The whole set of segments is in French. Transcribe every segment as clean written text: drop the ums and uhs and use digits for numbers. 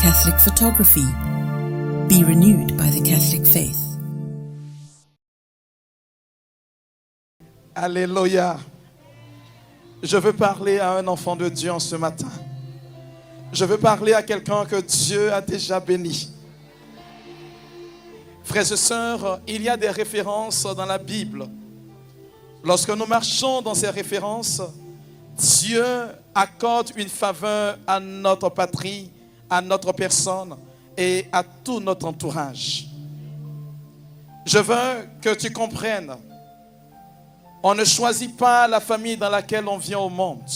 Catholic photography. Be renewed by the Catholic faith. Alléluia. Je veux parler à un enfant de Dieu en ce matin. Je veux parler à quelqu'un que Dieu a déjà béni. Frères et sœurs, il y a des références dans la Bible. Lorsque nous marchons dans ces références, Dieu accorde une faveur à notre patrie, à notre personne et à tout notre entourage. Je veux que tu comprennes, on ne choisit pas la famille dans laquelle on vient au monde.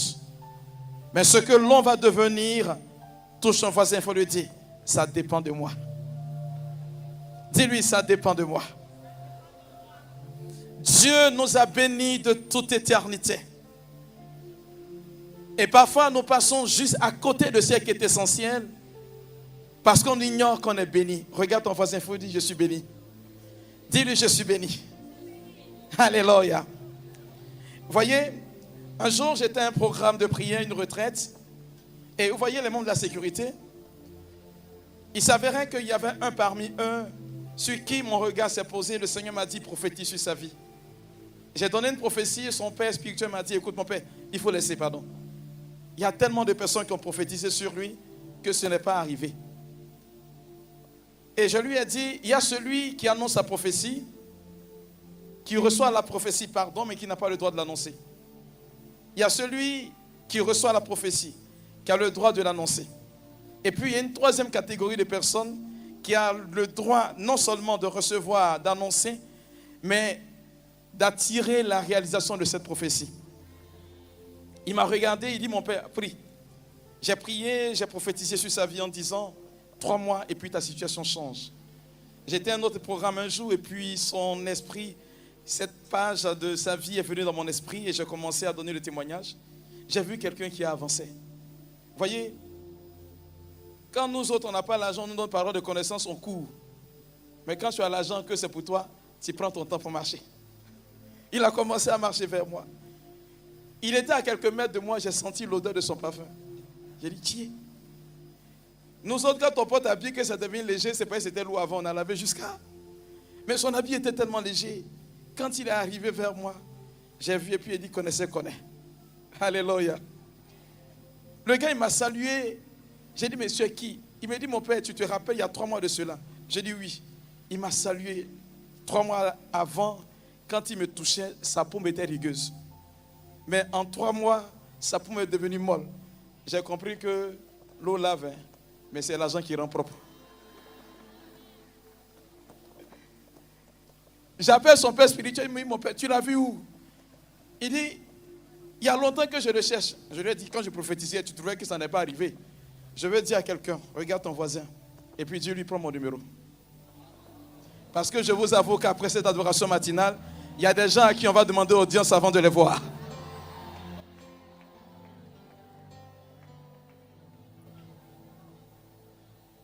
Mais ce que l'on va devenir, touche ton voisin, il faut lui dire, ça dépend de moi. Dis-lui, ça dépend de moi. Dieu nous a bénis de toute éternité. Et parfois, nous passons juste à côté de ce qui est essentiel parce qu'on ignore qu'on est béni. Regarde ton voisin, il faut dire, je suis béni. Dis-lui, je suis béni. Alléluia. Vous voyez, un jour, j'étais à un programme de prière, une retraite. Et vous voyez les membres de la sécurité. Il s'avérait qu'il y avait un parmi eux sur qui mon regard s'est posé. Le Seigneur m'a dit, prophétise sur sa vie. J'ai donné une prophétie et son père spirituel m'a dit, écoute mon père, il faut laisser, pardon. Il y a tellement de personnes qui ont prophétisé sur lui que ce n'est pas arrivé. Et je lui ai dit, il y a celui qui annonce sa prophétie, qui reçoit la prophétie, pardon, mais qui n'a pas le droit de l'annoncer. Il y a celui qui reçoit la prophétie, qui a le droit de l'annoncer. Et puis il y a une troisième catégorie de personnes qui a le droit non seulement de recevoir, d'annoncer, mais d'attirer la réalisation de cette prophétie. Il m'a regardé, il dit, mon père, prie. J'ai prié, j'ai prophétisé sur sa vie en disant, 3 mois et puis ta situation change. J'étais à un autre programme un jour et puis son esprit, cette page de sa vie est venue dans mon esprit et j'ai commencé à donner le témoignage. J'ai vu quelqu'un qui a avancé. Vous voyez, quand nous autres, on n'a pas l'argent, nous donne parole de connaissance, on court. Mais quand tu as l'argent que c'est pour toi, tu prends ton temps pour marcher. Il a commencé à marcher vers moi. Il était à quelques mètres de moi, j'ai senti l'odeur de son parfum. J'ai dit, tiens. Nous autres, quand ton pote a habillé que ça devient léger, c'est pas que c'était lourd avant, on a lavé jusqu'à. Mais son habit était tellement léger. Quand il est arrivé vers moi, j'ai vu et puis il dit, connaissez. Alléluia. Le gars, il m'a salué. J'ai dit, monsieur, qui? Il m'a dit, mon père, tu te rappelles, il y a 3 mois de cela. J'ai dit, oui. Il m'a salué 3 mois avant, quand il me touchait, sa paume était rigueuse. Mais en 3 mois, sa paume est devenue molle. J'ai compris que l'eau lave, hein, mais c'est l'argent qui rend propre. J'appelle son père spirituel, il me dit, mon père, tu l'as vu où? Il dit, il y a longtemps que je le cherche. Je lui ai dit, quand je prophétisais, tu trouvais que ça n'est pas arrivé. Je veux dire à quelqu'un, regarde ton voisin, et puis Dieu lui prend mon numéro. Parce que je vous avoue qu'après cette adoration matinale, il y a des gens à qui on va demander audience avant de les voir.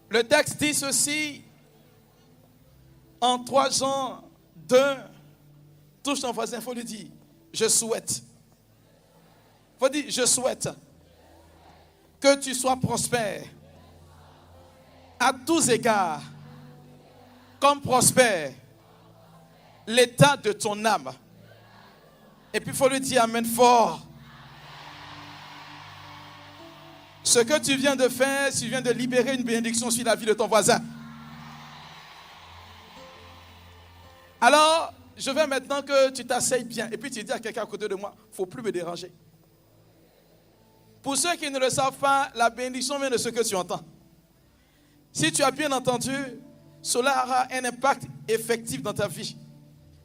Le texte dit ceci, en 3 Jean 2, touche ton voisin, il faut lui dire, je souhaite. Il faut dire, je souhaite que tu sois prospère à tous égards, comme prospère l'état de ton âme. Et puis il faut lui dire amen fort. Ce que tu viens de faire, tu viens de libérer une bénédiction sur la vie de ton voisin. Alors, je veux maintenant que tu t'asseyes bien. Et puis tu dis à quelqu'un à côté de moi, il ne faut plus me déranger. Pour ceux qui ne le savent pas, la bénédiction vient de ce que tu entends. Si tu as bien entendu, cela aura un impact effectif dans ta vie.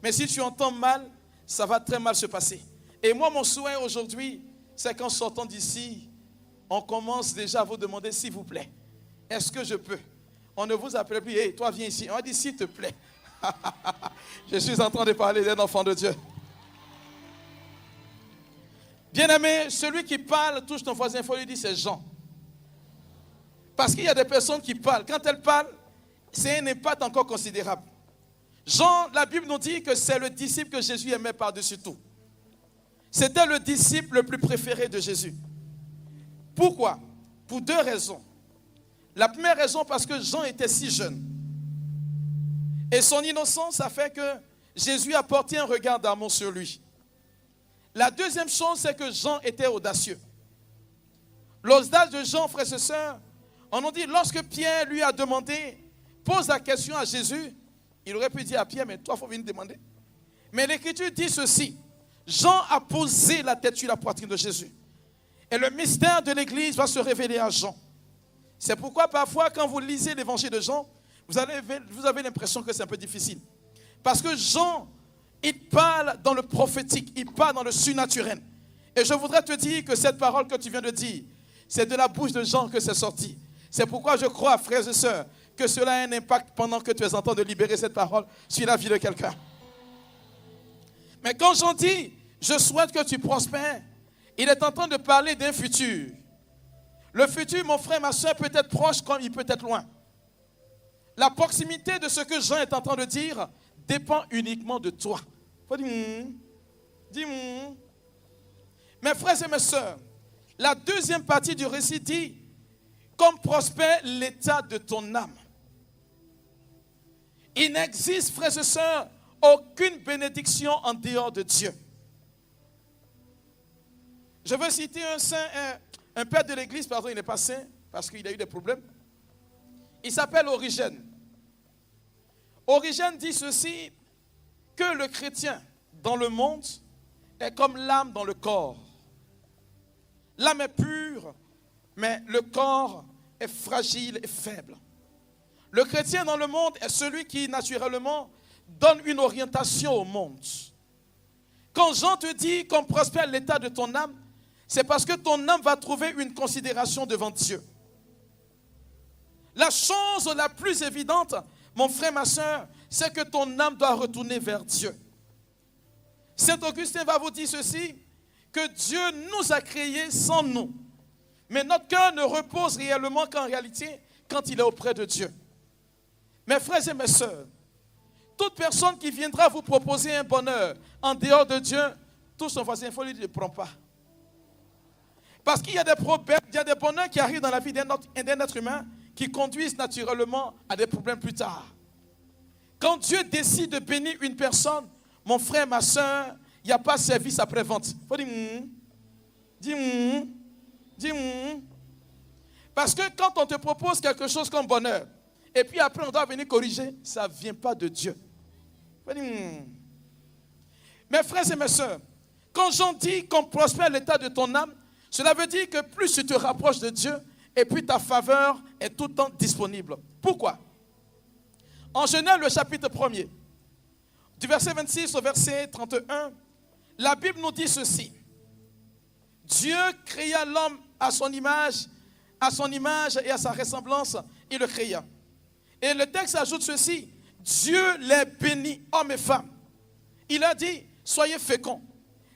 Mais si tu entends mal, ça va très mal se passer. Et moi, mon souhait aujourd'hui, c'est qu'en sortant d'ici, on commence déjà à vous demander, s'il vous plaît, est-ce que je peux? On ne vous appelle plus, hey, toi viens ici. On va dire, s'il te plaît. Je suis en train de parler d'un enfant de Dieu. Bien-aimé, celui qui parle, touche ton voisin, il faut lui dire, c'est Jean. Parce qu'il y a des personnes qui parlent. Quand elles parlent, c'est un impact encore considérable. Jean, la Bible nous dit que c'est le disciple que Jésus aimait par-dessus tout. C'était le disciple le plus préféré de Jésus. Pourquoi? Pour 2 raisons. La première raison, parce que Jean était si jeune. Et son innocence a fait que Jésus a porté un regard d'amour sur lui. La deuxième chose, c'est que Jean était audacieux. L'audace de Jean, frères et sœurs, on nous dit, lorsque Pierre lui a demandé, pose la question à Jésus, il aurait pu dire à Pierre, mais toi, il faut venir demander. Mais l'Écriture dit ceci, Jean a posé la tête sur la poitrine de Jésus. Et le mystère de l'Église va se révéler à Jean. C'est pourquoi parfois, quand vous lisez l'évangile de Jean, vous avez l'impression que c'est un peu difficile. Parce que Jean, il parle dans le prophétique, il parle dans le surnaturel. Et je voudrais te dire que cette parole que tu viens de dire, c'est de la bouche de Jean que c'est sorti. C'est pourquoi je crois, frères et sœurs, que cela a un impact pendant que tu es en train de libérer cette parole sur la vie de quelqu'un. Mais quand Jean dit, je souhaite que tu prospères, il est en train de parler d'un futur. Le futur, mon frère, ma soeur, peut être proche comme il peut être loin. La proximité de ce que Jean est en train de dire dépend uniquement de toi. Il faut dire, dis. Mes frères et mes soeurs, la deuxième partie du récit dit, comme prospère l'état de ton âme. Il n'existe, frères et sœurs, aucune bénédiction en dehors de Dieu. Je veux citer un saint, un père de l'église, pardon, il n'est pas saint parce qu'il a eu des problèmes. Il s'appelle Origène. Origène dit ceci, que le chrétien dans le monde est comme l'âme dans le corps. L'âme est pure, mais le corps est fragile et faible. Le chrétien dans le monde est celui qui naturellement donne une orientation au monde. Quand Jean te dit qu'on prospère l'état de ton âme, c'est parce que ton âme va trouver une considération devant Dieu. La chose la plus évidente, mon frère, ma soeur, c'est que ton âme doit retourner vers Dieu. Saint Augustin va vous dire ceci, que Dieu nous a créés sans nous. Mais notre cœur ne repose réellement qu'en réalité quand il est auprès de Dieu. Mes frères et mes sœurs, toute personne qui viendra vous proposer un bonheur en dehors de Dieu, tout son voisin, il faut lui dire, ne prends pas. Parce qu'il y a des problèmes, il y a des bonheurs qui arrivent dans la vie d'un être humain qui conduisent naturellement à des problèmes plus tard. Quand Dieu décide de bénir une personne, mon frère, ma soeur, il n'y a pas de service après-vente. Il faut dire, dis. Parce que quand on te propose quelque chose comme bonheur, et puis après on doit venir corriger, ça ne vient pas de Dieu. Il faut dire, Mes frères et mes soeurs, quand Jean dit qu'on prospère l'état de ton âme, cela veut dire que plus tu te rapproches de Dieu, et puis ta faveur est tout le temps disponible. Pourquoi? En Genèse, le chapitre 1er, du verset 26 au verset 31, la Bible nous dit ceci. Dieu créa l'homme à son image et à sa ressemblance, il le créa. Et le texte ajoute ceci, Dieu les bénit, hommes et femmes. Il a dit, soyez féconds.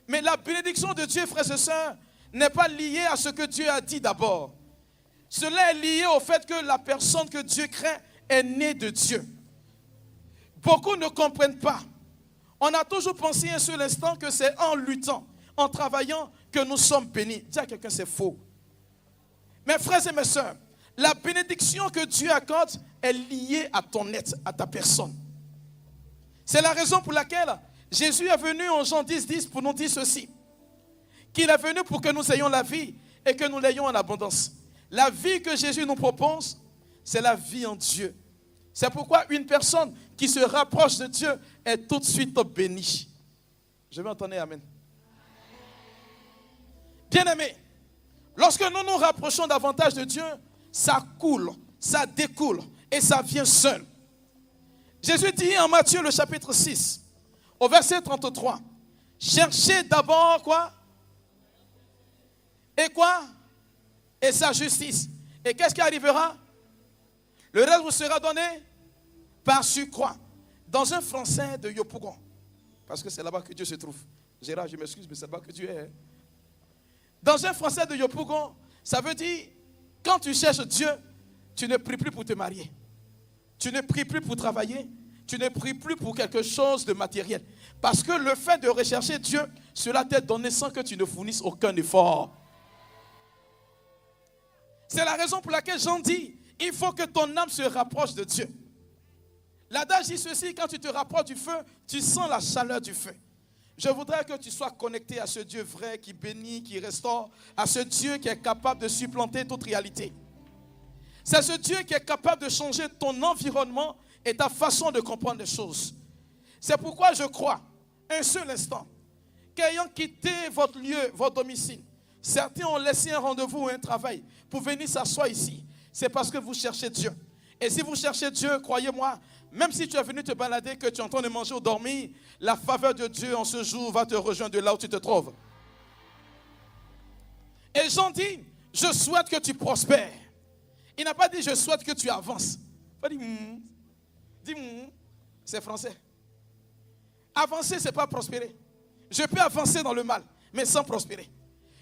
Mais la bénédiction de Dieu, frères et sœurs, n'est pas liée à ce que Dieu a dit d'abord. Cela est lié au fait que la personne que Dieu crée est née de Dieu. Beaucoup ne comprennent pas. On a toujours pensé un seul instant que c'est en luttant, en travaillant, que nous sommes bénis. Dis à quelqu'un, c'est faux. Mes frères et mes sœurs, la bénédiction que Dieu accorde est liée à ton être, à ta personne. C'est la raison pour laquelle Jésus est venu en Jean 10 pour nous dire ceci. Qu'il est venu pour que nous ayons la vie et que nous l'ayons en abondance. La vie que Jésus nous propose, c'est la vie en Dieu. C'est pourquoi une personne qui se rapproche de Dieu est tout de suite bénie. Je vais entendre amen. Bien-aimés, lorsque nous nous rapprochons davantage de Dieu, ça coule, ça découle et ça vient seul. Jésus dit en Matthieu le chapitre 6, au verset 33, cherchez d'abord quoi? Et quoi? Et sa justice. Et qu'est-ce qui arrivera? Le reste vous sera donné par surcroît. Dans un français de Yopougon. Parce que c'est là-bas que Dieu se trouve. Gérard, je m'excuse, mais c'est là-bas que Dieu est. Dans un français de Yopougon, ça veut dire, quand tu cherches Dieu, tu ne pries plus pour te marier. Tu ne pries plus pour travailler. Tu ne pries plus pour quelque chose de matériel. Parce que le fait de rechercher Dieu, cela t'est donné sans que tu ne fournisses aucun effort. C'est la raison pour laquelle Jean dit, il faut que ton âme se rapproche de Dieu. L'adage dit ceci, quand tu te rapproches du feu, tu sens la chaleur du feu. Je voudrais que tu sois connecté à ce Dieu vrai qui bénit, qui restaure, à ce Dieu qui est capable de supplanter toute réalité. C'est ce Dieu qui est capable de changer ton environnement et ta façon de comprendre les choses. C'est pourquoi je crois, un seul instant, qu'ayant quitté votre lieu, votre domicile, certains ont laissé un rendez-vous ou un travail pour venir s'asseoir ici. C'est parce que vous cherchez Dieu. Et si vous cherchez Dieu, croyez-moi, même si tu es venu te balader, que tu es en train de manger ou dormir, la faveur de Dieu en ce jour va te rejoindre de là où tu te trouves. Et Jean dit, je souhaite que tu prospères. Il n'a pas dit, je souhaite que tu avances. Il dit, c'est français. Avancer, ce n'est pas prospérer. Je peux avancer dans le mal, mais sans prospérer.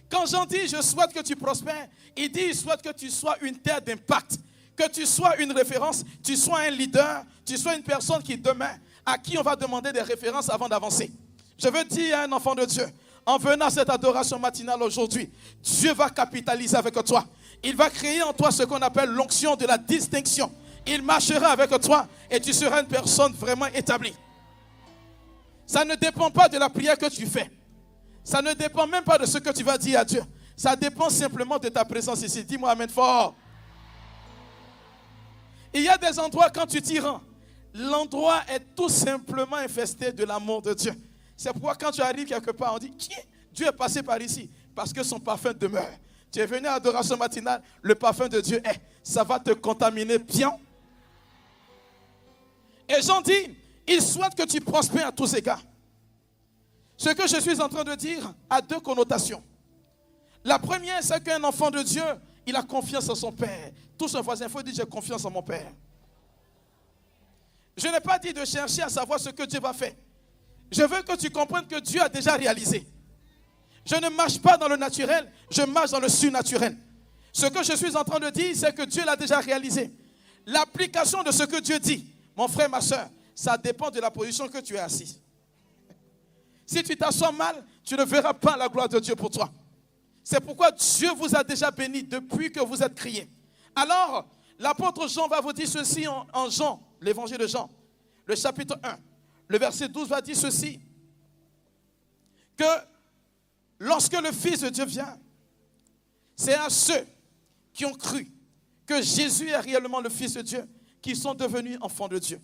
Quand Jean dit, je souhaite que tu prospères, il dit, il souhaite que tu sois une terre d'impact, que tu sois une référence, tu sois un leader, tu sois une personne qui demain, à qui on va demander des références avant d'avancer. Je veux dire à un enfant de Dieu, en venant à cette adoration matinale aujourd'hui, Dieu va capitaliser avec toi. Il va créer en toi ce qu'on appelle l'onction de la distinction. Il marchera avec toi et tu seras une personne vraiment établie. Ça ne dépend pas de la prière que tu fais. Ça ne dépend même pas de ce que tu vas dire à Dieu. Ça dépend simplement de ta présence ici. Dis-moi amen fort. Il y a des endroits quand tu t'y rends, l'endroit est tout simplement infesté de l'amour de Dieu. C'est pourquoi quand tu arrives quelque part, on dit, Dieu est passé par ici parce que son parfum demeure. Tu es venu à l'adoration matinale, le parfum de Dieu est. Ça va te contaminer bien. Et Jean dit, il souhaite que tu prospères à tous égards. Ce que je suis en train de dire a deux connotations. La première, c'est qu'un enfant de Dieu, il a confiance en son Père. Tout son voisin, il faut dire, j'ai confiance en mon Père. Je n'ai pas dit de chercher à savoir ce que Dieu va faire. Je veux que tu comprennes que Dieu a déjà réalisé. Je ne marche pas dans le naturel, je marche dans le surnaturel. Ce que je suis en train de dire, c'est que Dieu l'a déjà réalisé. L'application de ce que Dieu dit, mon frère, ma soeur, ça dépend de la position que tu es assis. Si tu t'assois mal, tu ne verras pas la gloire de Dieu pour toi. C'est pourquoi Dieu vous a déjà béni depuis que vous êtes criés. Alors, l'apôtre Jean va vous dire ceci en Jean, l'évangile de Jean, le chapitre 1. Le verset 12 va dire ceci, que lorsque le Fils de Dieu vient, c'est à ceux qui ont cru que Jésus est réellement le Fils de Dieu qui sont devenus enfants de Dieu.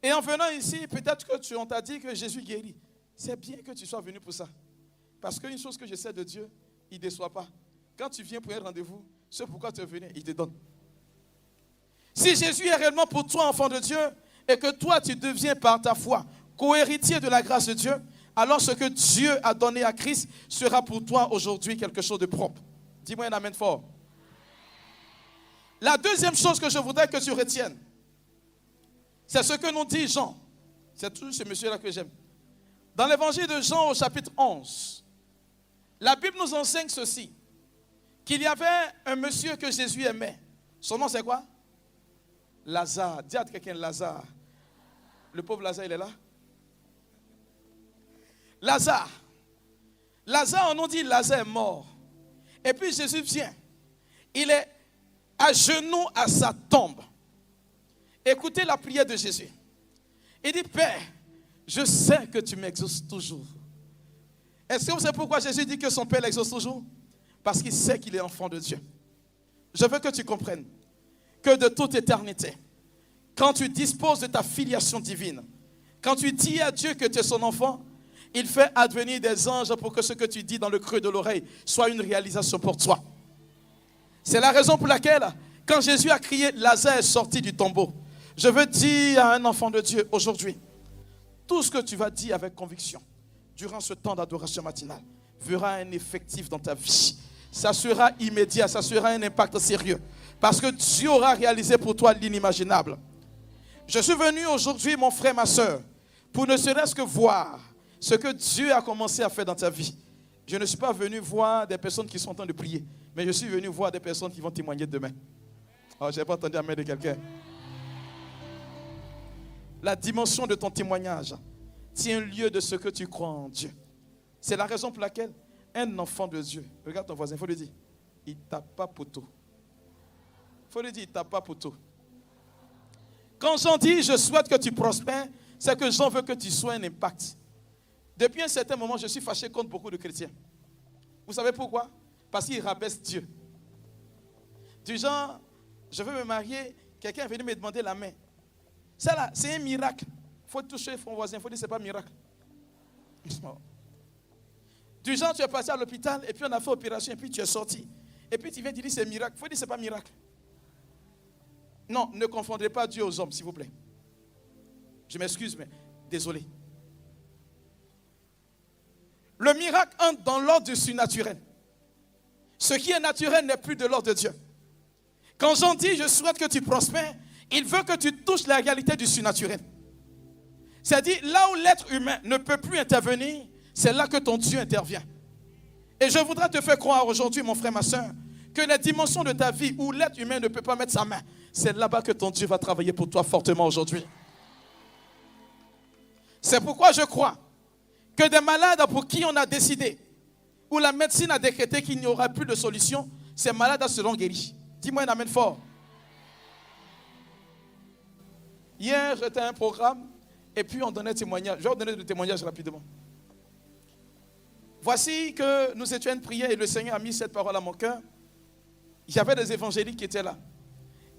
Et en venant ici, peut-être que on t'a dit que Jésus guérit. C'est bien que tu sois venu pour ça. Parce qu'une chose que je sais de Dieu, il ne déçoit pas. Quand tu viens pour un rendez-vous, c'est pourquoi tu es venu, il te donne. Si Jésus est réellement pour toi, enfant de Dieu, et que toi, tu deviens par ta foi co-héritier de la grâce de Dieu, alors ce que Dieu a donné à Christ sera pour toi aujourd'hui quelque chose de propre. Dis-moi un amen fort. La deuxième chose que je voudrais que tu retiennes, c'est ce que nous dit Jean. C'est toujours ce monsieur-là que j'aime. Dans l'évangile de Jean au chapitre 11, la Bible nous enseigne ceci, qu'il y avait un monsieur que Jésus aimait. Son nom c'est quoi? Lazare. Dis à quelqu'un Lazare. Le pauvre Lazare, il est là? Lazare. Lazare, on nous dit Lazare est mort. Et puis Jésus vient. Il est à genoux à sa tombe. Écoutez la prière de Jésus. Il dit, Père, je sais que tu m'exauces toujours. Est-ce que vous savez pourquoi Jésus dit que son Père l'exauce toujours? Parce qu'il sait qu'il est enfant de Dieu. Je veux que tu comprennes que de toute éternité, quand tu disposes de ta filiation divine, quand tu dis à Dieu que tu es son enfant, il fait advenir des anges pour que ce que tu dis dans le creux de l'oreille soit une réalisation pour toi. C'est la raison pour laquelle, quand Jésus a crié, Lazare est sorti du tombeau. Je veux dire à un enfant de Dieu aujourd'hui, tout ce que tu vas dire avec conviction durant ce temps d'adoration matinale verra un effectif dans ta vie. Ça sera immédiat, ça sera un impact sérieux. Parce que Dieu aura réalisé pour toi l'inimaginable. Je suis venu aujourd'hui, mon frère, ma soeur, pour ne serait-ce que voir ce que Dieu a commencé à faire dans ta vie. Je ne suis pas venu voir des personnes qui sont en train de prier, mais je suis venu voir des personnes qui vont témoigner demain. Oh, je n'ai pas entendu amen de quelqu'un. La dimension de ton témoignage tient lieu de ce que tu crois en Dieu. C'est la raison pour laquelle un enfant de Dieu, regarde ton voisin, il faut lui dire, il ne tape pas poteau. faut lui dire, t'as pas pour tout. Quand Jean dit, je souhaite que tu prospères, c'est que Jean veut que tu sois un impact. Depuis un certain moment, je suis fâché contre beaucoup de chrétiens. Vous savez pourquoi? Parce qu'ils rabaissent Dieu. Du genre, je veux me marier, quelqu'un est venu me demander la main. Ça là, c'est un miracle. Il faut toucher son voisin, il faut dire que ce n'est pas un miracle. Du genre, tu es passé à l'hôpital et puis on a fait opération et puis tu es sorti. Et puis tu viens dire que c'est un miracle. Il faut dire que ce n'est pas un miracle. Non, ne confondez pas Dieu aux hommes, s'il vous plaît. Je m'excuse, mais désolé. Le miracle entre dans l'ordre du surnaturel. Ce qui est naturel n'est plus de l'ordre de Dieu. Quand Jean dit, je souhaite que tu prospères, il veut que tu touches la réalité du surnaturel. C'est-à-dire, là où l'être humain ne peut plus intervenir, c'est là que ton Dieu intervient. Et je voudrais te faire croire aujourd'hui, mon frère, ma soeur, que les dimensions de ta vie où l'être humain ne peut pas mettre sa main, c'est là-bas que ton Dieu va travailler pour toi fortement aujourd'hui. C'est pourquoi je crois que des malades pour qui on a décidé, où la médecine a décrété qu'il n'y aura plus de solution, ces malades seront guéris. Dis-moi un amen fort. Hier, j'étais à un programme et puis on donnait témoignage. Je vais vous donner des témoignages rapidement. Voici que nous étions en prière et le Seigneur a mis cette parole à mon cœur. Il y avait des évangéliques qui étaient là.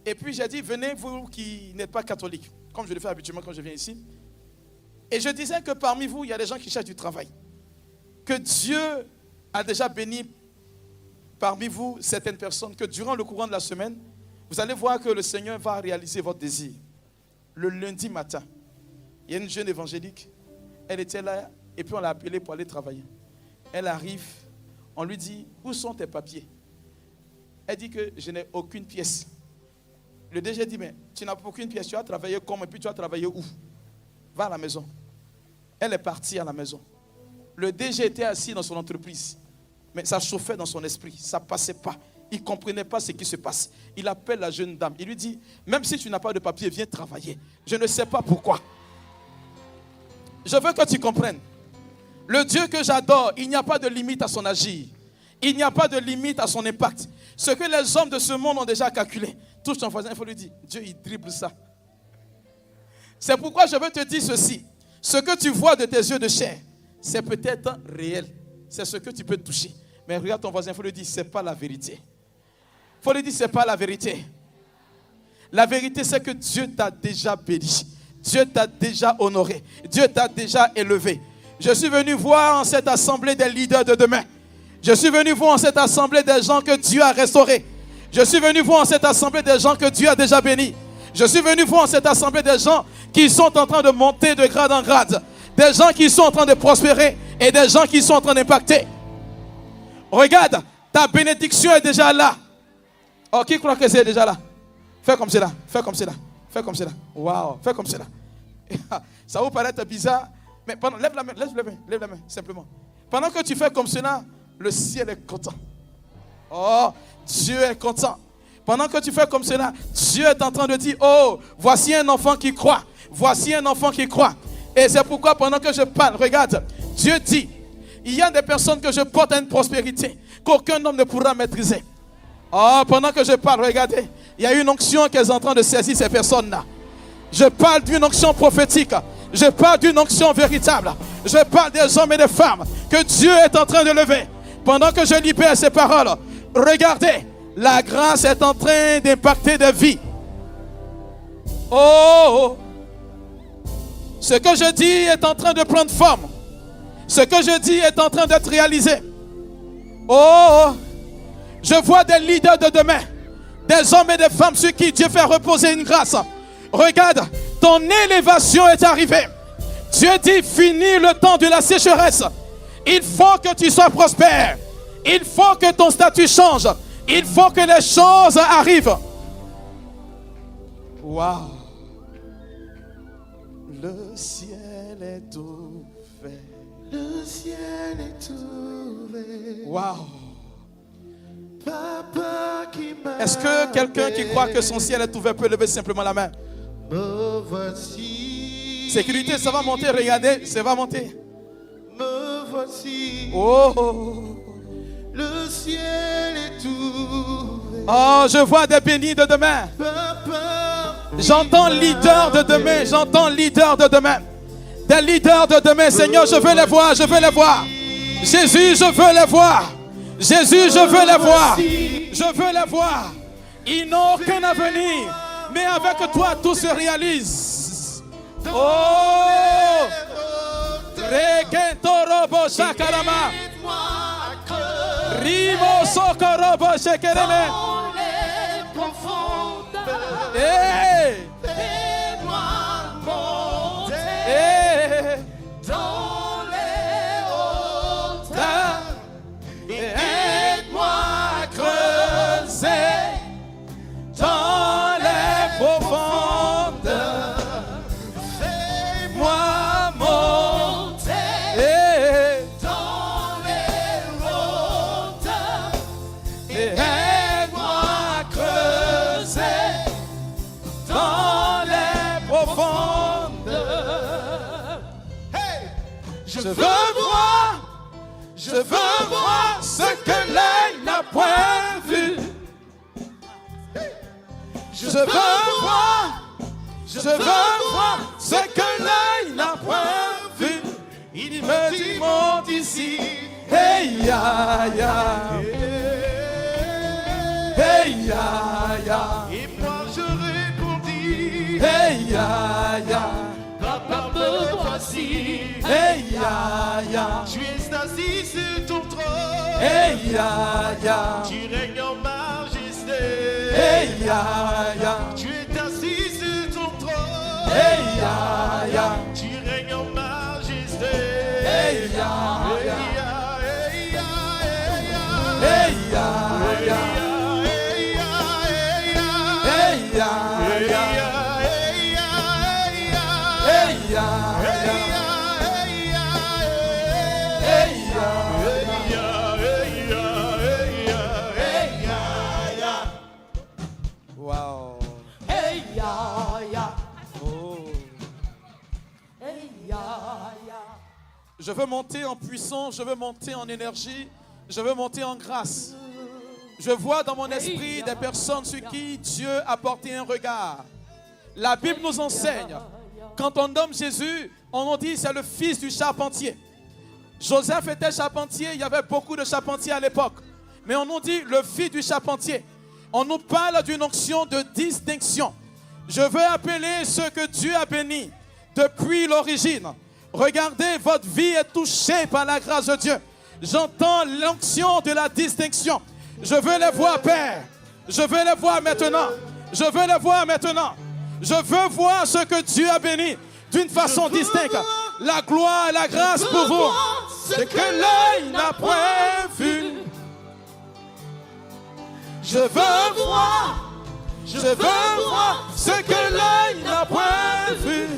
Et puis j'ai dit, venez vous qui n'êtes pas catholiques, comme je le fais habituellement quand je viens ici. Et je disais que parmi vous, il y a des gens qui cherchent du travail. Que Dieu a déjà béni parmi vous certaines personnes, que durant le courant de la semaine, vous allez voir que le Seigneur va réaliser votre désir. Le lundi matin, il y a une jeune évangélique, elle était là et puis on l'a appelée pour aller travailler. Elle arrive, on lui dit, où sont tes papiers? Elle dit que je n'ai aucune pièce. Le DG dit, mais tu n'as aucune pièce, tu as travaillé comment et puis tu as travaillé où? Va à la maison. Elle est partie à la maison. Le DG était assis dans son entreprise, mais ça chauffait dans son esprit, ça ne passait pas. Il ne comprenait pas ce qui se passe. Il appelle la jeune dame, il lui dit, même si tu n'as pas de papier, viens travailler. Je ne sais pas pourquoi. Je veux que tu comprennes. Le Dieu que j'adore, il n'y a pas de limite à son agir. Il n'y a pas de limite à son impact. Ce que les hommes de ce monde ont déjà calculé. Touche ton voisin, il faut lui dire, Dieu il dribble ça. C'est pourquoi je veux te dire ceci. Ce que tu vois de tes yeux de chair, c'est peut-être réel. C'est ce que tu peux toucher. Mais regarde ton voisin, il faut lui dire, ce n'est pas la vérité. Il faut lui dire, ce n'est pas la vérité. La vérité, c'est que Dieu t'a déjà béni. Dieu t'a déjà honoré. Dieu t'a déjà élevé. Je suis venu voir en cette assemblée des leaders de demain. Je suis venu voir en cette assemblée des gens que Dieu a restaurés. Je suis venu voir en cette assemblée des gens que Dieu a déjà bénis. Je suis venu voir en cette assemblée des gens qui sont en train de monter de grade en grade. Des gens qui sont en train de prospérer et des gens qui sont en train d'impacter. Regarde, ta bénédiction est déjà là. Oh, qui croit que c'est déjà là? Fais comme cela, fais comme cela, fais comme cela. Waouh, fais comme cela. Ça vous paraît bizarre, mais pendant, lève la main, simplement. Pendant que tu fais comme cela, le ciel est content. Oh, Dieu est content. Pendant que tu fais comme cela, Dieu est en train de dire, oh, voici un enfant qui croit. Voici un enfant qui croit. Et c'est pourquoi pendant que je parle, regarde, Dieu dit, il y a des personnes que je porte à une prospérité qu'aucun homme ne pourra maîtriser. Oh, pendant que je parle, regardez, il y a une onction qui est en train de saisir ces personnes-là. Je parle d'une onction prophétique. Je parle d'une onction véritable. Je parle des hommes et des femmes que Dieu est en train de lever. Pendant que je libère ces paroles, regardez, la grâce est en train d'impacter des vies. Oh, ce que je dis est en train de prendre forme. Ce que je dis est en train d'être réalisé. Oh, je vois des leaders de demain, des hommes et des femmes sur qui Dieu fait reposer une grâce. Regarde, ton élévation est arrivée. Dieu dit, fini le temps de la sécheresse. Il faut que tu sois prospère. Il faut que ton statut change. Il faut que les choses arrivent. Waouh. Le ciel est ouvert. Le ciel est ouvert. Waouh. Papa qui m'a Est-ce que quelqu'un qui croit que son ciel est ouvert peut lever simplement la main? me voici. Sécurité, ça va monter, regardez, ça va monter. Me voici. Oh. Le ciel est ouvert. Oh, je vois des bénis de demain. J'entends leader de demain. J'entends leader de demain. Des leaders de demain, Seigneur, je veux les voir. Je veux les voir. Jésus, je veux les voir. Jésus, je veux les voir. Je veux les voir. Ils n'ont aucun avenir. Mais avec toi, tout se réalise. Oh! Rekentorobo shakarama. Rimo sokorobo shekereme. Hey! Hey! Dans les hauteurs, Aide-moi à creuser dans les profondeurs. Fais-moi monter dans les hauteurs, et aide-moi à creuser dans les profondeurs. hey, Je veux voir ce que l'œil n'a point vu. Je veux voir ce que l'œil n'a point vu. Il me dit, monte ici. Hey ya ya, hey ya ya, et moi je répondis, hey ya ya, Papa me voici, hey ya ya, tu es assis sur ton trône, hey ya ya, tu règnes en majesté, hey ya ya, tu es assis sur ton trône, hey ya ya, tu règnes en majesté, hey ya ya, hey ya, hey ya ya, hey ya ya, hey ya ya. Wow. Hey ya ya, Oh. hey ya ya. Je veux monter en puissance, je veux monter en énergie, je veux monter en grâce. Je vois dans mon esprit des personnes sur qui Dieu a porté un regard. La Bible nous enseigne, quand on nomme Jésus, on nous dit c'est le fils du charpentier. Joseph était charpentier, il y avait beaucoup de charpentiers à l'époque. Mais on nous dit le fils du charpentier. On nous parle d'une onction de distinction. Je veux appeler ceux que Dieu a bénis depuis l'origine. Regardez, votre vie est touchée par la grâce de Dieu. J'entends l'onction de la distinction. Je veux les voir, Père. Je veux les voir maintenant. Je veux les voir maintenant. Je veux voir ce que Dieu a béni d'une façon distincte. La gloire et la grâce pour vous. Ce que l'œil n'a point vu. Je veux voir ce que l'œil n'a point vu.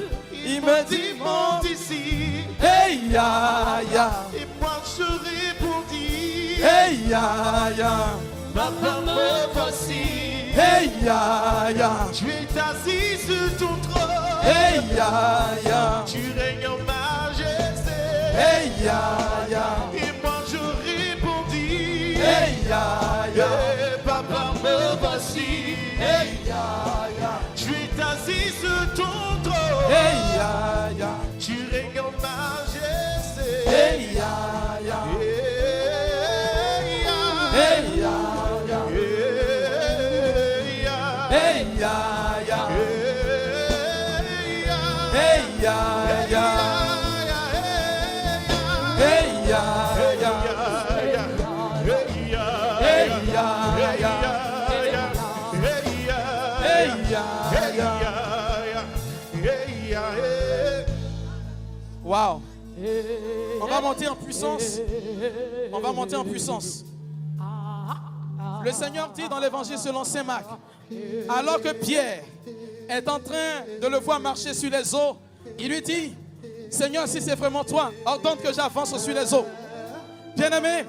Il me dit, monte ici, hey ya ya, et moi je répondis, hey ya ya, Papa me voici, hey ya ya, tu es assis sur ton trône, hey ya ya, tu règnes en majesté, hey ya ya, et moi je répondis, hey ya ya, Papa me voici, hey ya ya, tu es assis sur ton trône, hey ya ya, tu règnes en majesté, hey ya ya, hey ya ya, hey ya ya, hey ya ya, hey ya ya, hey ya ya, hey ya ya. Wow. On va monter en puissance. On va monter en puissance. Le Seigneur dit dans l'évangile selon Saint Marc, alors que Pierre est en train de le voir marcher sur les eaux, il lui dit, Seigneur, si c'est vraiment toi, ordonne que j'avance sur les eaux. Bien-aimé,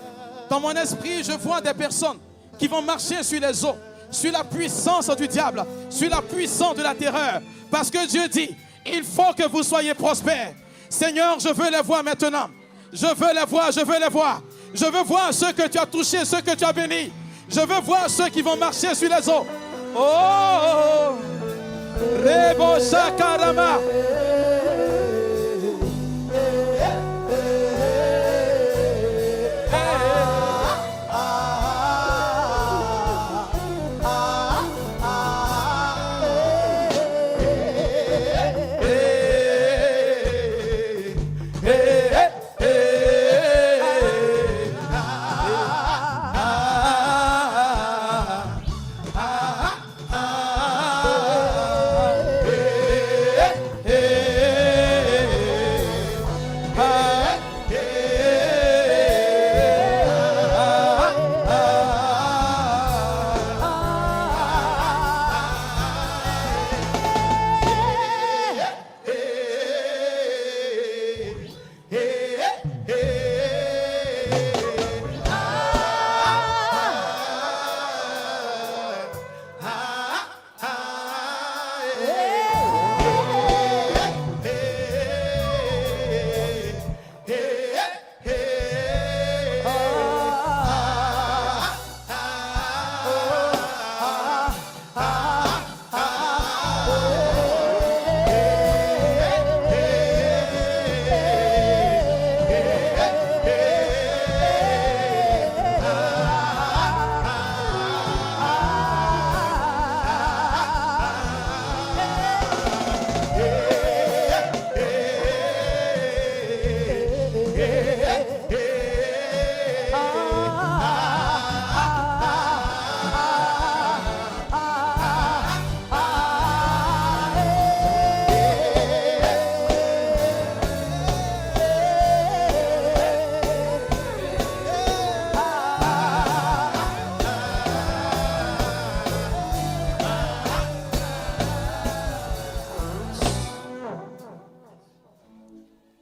dans mon esprit, je vois des personnes qui vont marcher sur les eaux, sur la puissance du diable, sur la puissance de la terreur. Parce que Dieu dit, il faut que vous soyez prospères. Seigneur, je veux les voir maintenant. Je veux les voir, je veux les voir. Je veux voir ceux que tu as touchés, ceux que tu as bénis. Je veux voir ceux qui vont marcher sur les eaux. Oh, Rebo Shakarama.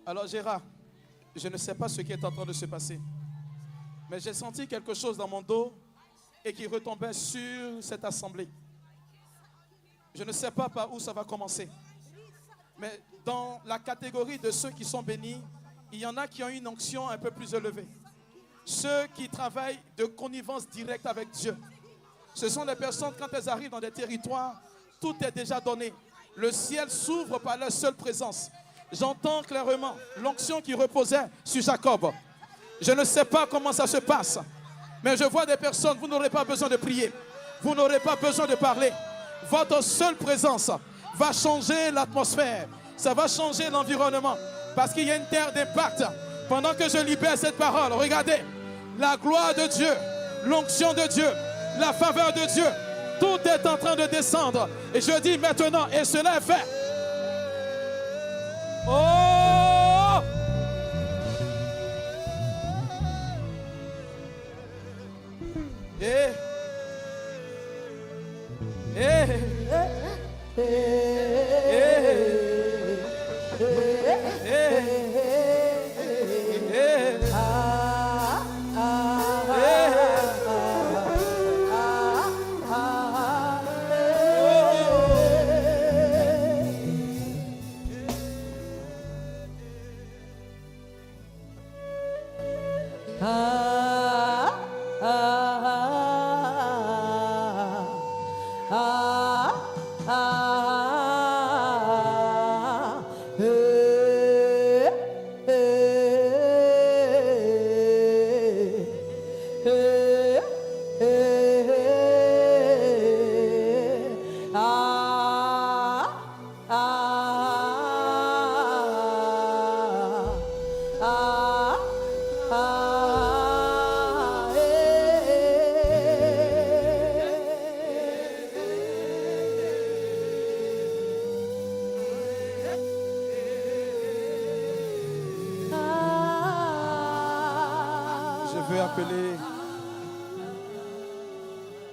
Alors Gérard, je ne sais pas ce qui est en train de se passer, mais j'ai senti quelque chose dans mon dos et qui retombait sur cette assemblée. Je ne sais pas par où ça va commencer, mais dans la catégorie de ceux qui sont bénis, il y en a qui ont une onction un peu plus élevée. Ceux qui travaillent de connivence directe avec Dieu. Ce sont des personnes, quand elles arrivent dans des territoires, tout est déjà donné. Le ciel s'ouvre par leur seule présence. J'entends clairement l'onction qui reposait sur Jacob. Je ne sais pas comment ça se passe, mais je vois des personnes, vous n'aurez pas besoin de prier. Vous n'aurez pas besoin de parler. Votre seule présence va changer l'atmosphère. Ça va changer l'environnement. Parce qu'il y a une terre d'impact. Pendant que je libère cette parole, regardez, la gloire de Dieu, l'onction de Dieu, la faveur de Dieu, tout est en train de descendre. Et je dis maintenant, et cela est fait. Oh! Eh! Eh!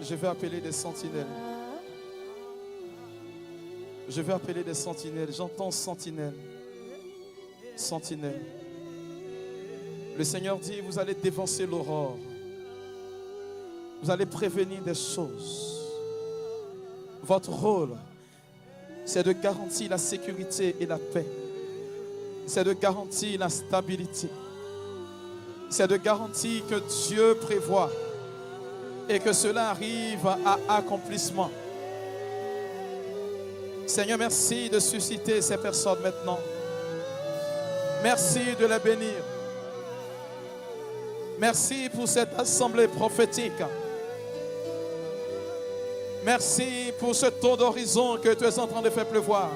Je vais appeler des sentinelles. Je vais appeler des sentinelles. J'entends sentinelle. Sentinelle. Le Seigneur dit, vous allez dévancer l'aurore. Vous allez prévenir des choses. Votre rôle, c'est de garantir la sécurité et la paix. C'est de garantir la stabilité. C'est de garantir que Dieu prévoit et que cela arrive à accomplissement. Seigneur, merci de susciter ces personnes maintenant. Merci de les bénir. Merci pour cette assemblée prophétique. Merci pour ce tour d'horizon que tu es en train de faire pleuvoir.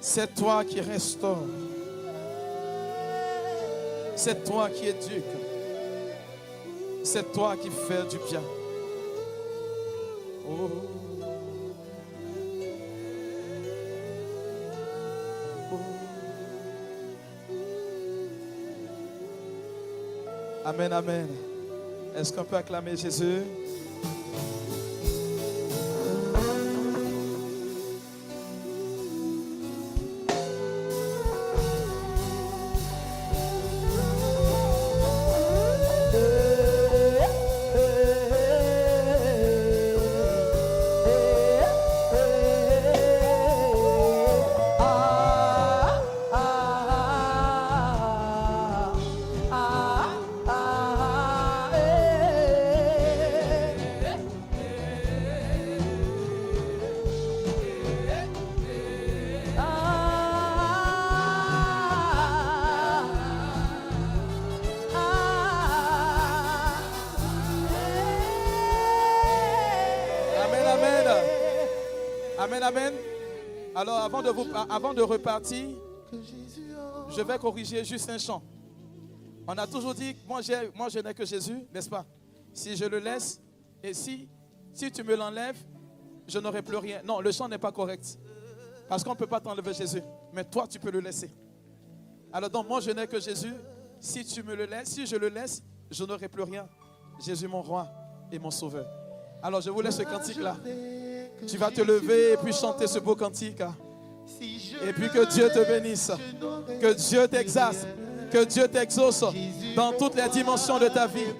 C'est toi qui restaure. C'est toi qui éduque. C'est toi qui fais du bien. Oh. Amen, amen. Est-ce qu'on peut acclamer Jésus? Amen, amen. Alors, avant de repartir, je vais corriger juste un chant. On a toujours dit, moi je n'ai que Jésus, n'est-ce pas? Si je le laisse, et si tu me l'enlèves, je n'aurai plus rien. Non, le chant n'est pas correct. Parce qu'on ne peut pas t'enlever Jésus. Mais toi, tu peux le laisser. Alors donc, moi je n'ai que Jésus. Si tu me le laisses, si je le laisse, je n'aurai plus rien. Jésus, mon roi et mon sauveur. Alors je vous laisse ce cantique-là. Tu vas te lever et puis chanter ce beau cantique. Et puis que Dieu te bénisse. Que Dieu t'exauce. Que Dieu t'exauce dans toutes les dimensions de ta vie.